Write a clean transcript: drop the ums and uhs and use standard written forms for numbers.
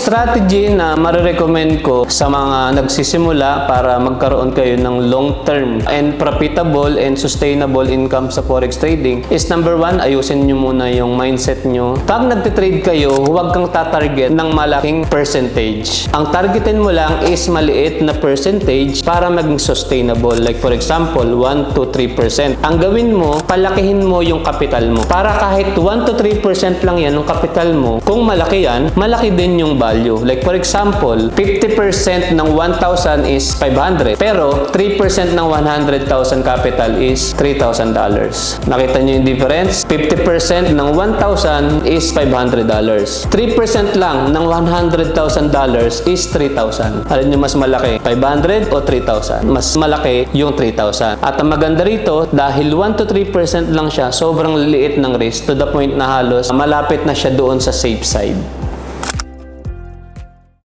strategy na marirecommend ko sa mga nagsisimula para magkaroon kayo ng long-term and profitable and sustainable income sa forex trading is number 1, ayusin nyo muna yung mindset nyo. Pag nagtitrade kayo, huwag kang tatarget ng malaking percentage. Ang targetin mo lang is maliit na percentage para maging sustainable. Like for example, 1 to 3%. Ang gawin mo, palakihin mo yung capital mo. Para kahit 1 to 3% lang yan ng capital mo, kung malaki yan, malaki din yung value. Like for example, 50% ng 1,000 is 500. Pero 3% ng 100,000 capital is $3,000. Nakita nyo yung difference? 50% ng 1,000 is $500. 3% lang ng $100,000 is $3,000. Alin nyo mas malaki? 500 o 3,000? Mas malaki yung 3,000. At ang maganda rito, dahil 1 to 3% lang siya, sobrang liit ng risk to the point na halos malapit na siya doon sa safe side.